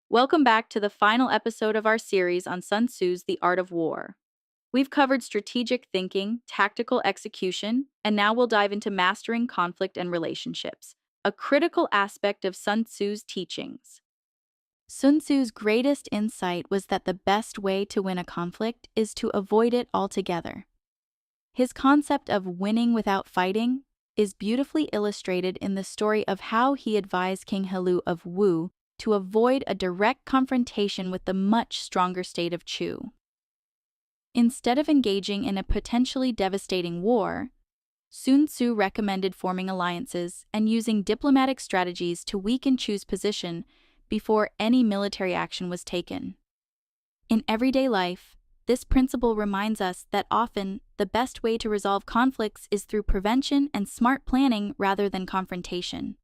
Welcome back to the final episode of our series on Sun Tzu's The Art of War. We've covered strategic thinking, tactical execution, and now we'll dive into mastering conflict and relationships, a critical aspect of Sun Tzu's teachings. Sun Tzu's greatest insight was that the best way to win a conflict is to avoid it altogether. His concept of winning without fighting is beautifully illustrated in the story of how he advised King Helu of Wu to avoid a direct confrontation with the much stronger state of Chu. Instead of engaging in a potentially devastating war, Sun Tzu recommended forming alliances and using diplomatic strategies to weaken Chu's position before any military action was taken. In everyday life, this principle reminds us that often the best way to resolve conflicts is through prevention and smart planning rather than confrontation.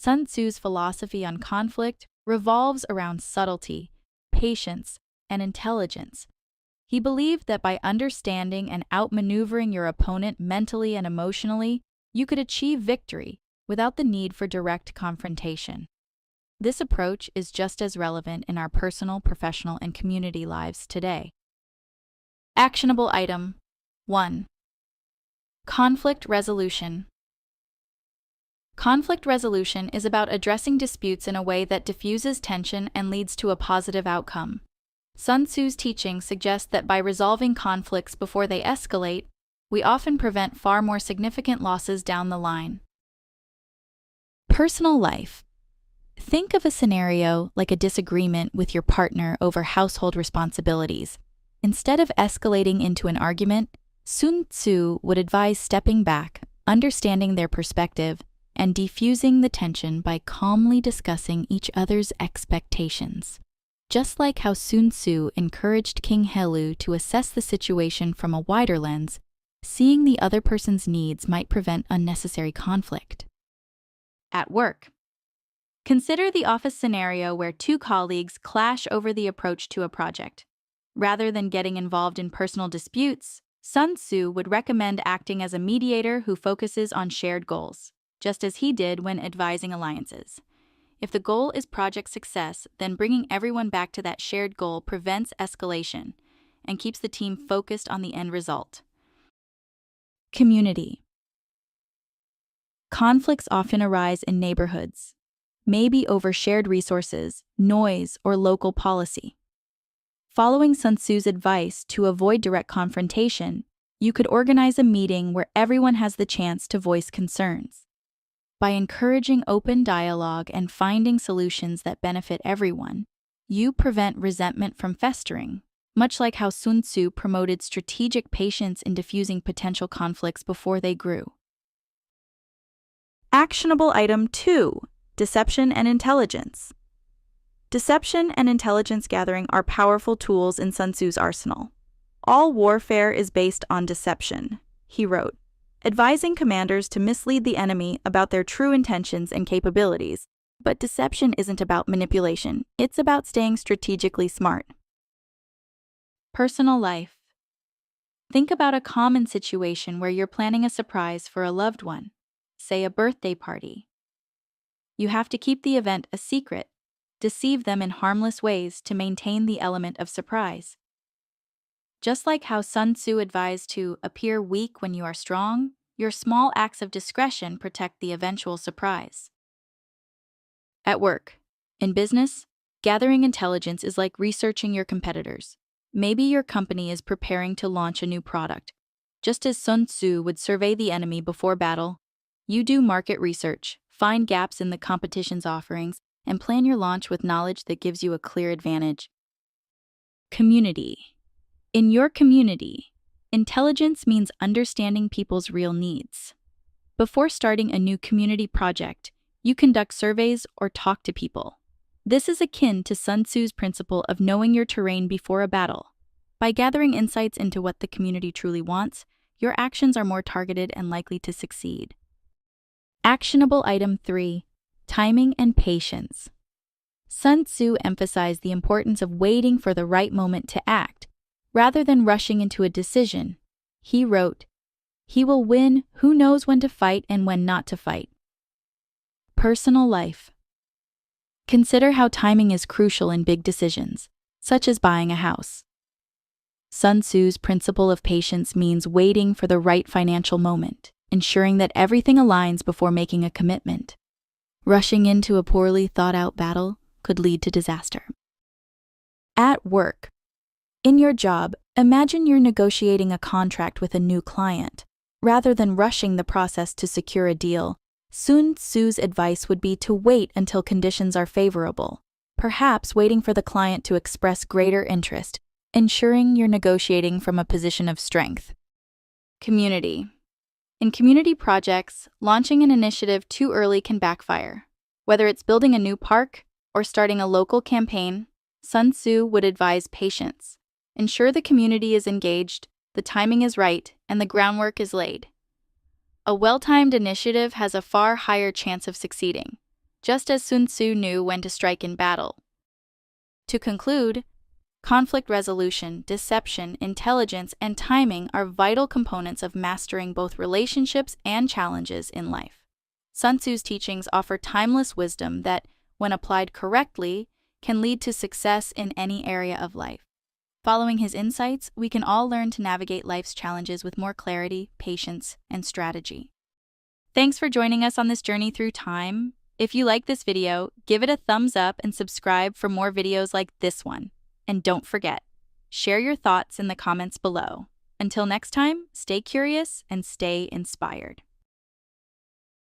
Sun Tzu's philosophy on conflict revolves around subtlety, patience, and intelligence. He believed that by understanding and outmaneuvering your opponent mentally and emotionally, you could achieve victory without the need for direct confrontation. This approach is just as relevant in our personal, professional, and community lives today. Actionable item 1. Conflict resolution. Conflict resolution is about addressing disputes in a way that diffuses tension and leads to a positive outcome. Sun Tzu's teaching suggests that by resolving conflicts before they escalate, we often prevent far more significant losses down the line. Personal life. Think of a scenario like a disagreement with your partner over household responsibilities. Instead of escalating into an argument, Sun Tzu would advise stepping back, understanding their perspective, and defusing the tension by calmly discussing each other's expectations. Just like how Sun Tzu encouraged King Helu to assess the situation from a wider lens, seeing the other person's needs might prevent unnecessary conflict. At work. Consider the office scenario where two colleagues clash over the approach to a project. Rather than getting involved in personal disputes, Sun Tzu would recommend acting as a mediator who focuses on shared goals, just as he did when advising alliances. If the goal is project success, then bringing everyone back to that shared goal prevents escalation and keeps the team focused on the end result. Community. Conflicts often arise in neighborhoods, maybe over shared resources, noise, or local policy. Following Sun Tzu's advice to avoid direct confrontation, you could organize a meeting where everyone has the chance to voice concerns. By encouraging open dialogue and finding solutions that benefit everyone, you prevent resentment from festering, much like how Sun Tzu promoted strategic patience in diffusing potential conflicts before they grew. Actionable item 2. Deception and intelligence. Deception and intelligence gathering are powerful tools in Sun Tzu's arsenal. All warfare is based on deception, he wrote, advising commanders to mislead the enemy about their true intentions and capabilities. But deception isn't about manipulation, it's about staying strategically smart. Personal life. Think about a common situation where you're planning a surprise for a loved one, say a birthday party. You have to keep the event a secret, deceive them in harmless ways to maintain the element of surprise. Just like how Sun Tzu advised to appear weak when you are strong, your small acts of discretion protect the eventual surprise. At work. In business, gathering intelligence is like researching your competitors. Maybe your company is preparing to launch a new product. Just as Sun Tzu would survey the enemy before battle, you do market research, find gaps in the competition's offerings, and plan your launch with knowledge that gives you a clear advantage. Community. In your community, intelligence means understanding people's real needs. Before starting a new community project, you conduct surveys or talk to people. This is akin to Sun Tzu's principle of knowing your terrain before a battle. By gathering insights into what the community truly wants, your actions are more targeted and likely to succeed. Actionable item 3. Timing and patience. Sun Tzu emphasized the importance of waiting for the right moment to act, rather than rushing into a decision. He wrote, "He will win who knows when to fight and when not to fight." Personal life. Consider how timing is crucial in big decisions, such as buying a house. Sun Tzu's principle of patience means waiting for the right financial moment, ensuring that everything aligns before making a commitment. Rushing into a poorly thought-out battle could lead to disaster. At work. In your job, imagine you're negotiating a contract with a new client. Rather than rushing the process to secure a deal, Sun Tzu's advice would be to wait until conditions are favorable, perhaps waiting for the client to express greater interest, ensuring you're negotiating from a position of strength. Community. In community projects, launching an initiative too early can backfire. Whether it's building a new park or starting a local campaign, Sun Tzu would advise patience. Ensure the community is engaged, the timing is right, and the groundwork is laid. A well-timed initiative has a far higher chance of succeeding, just as Sun Tzu knew when to strike in battle. To conclude, conflict resolution, deception, intelligence, and timing are vital components of mastering both relationships and challenges in life. Sun Tzu's teachings offer timeless wisdom that, when applied correctly, can lead to success in any area of life. Following his insights, we can all learn to navigate life's challenges with more clarity, patience, and strategy. Thanks for joining us on this journey through time. If you like this video, give it a thumbs up and subscribe for more videos like this one. And don't forget, share your thoughts in the comments below. Until next time, stay curious and stay inspired.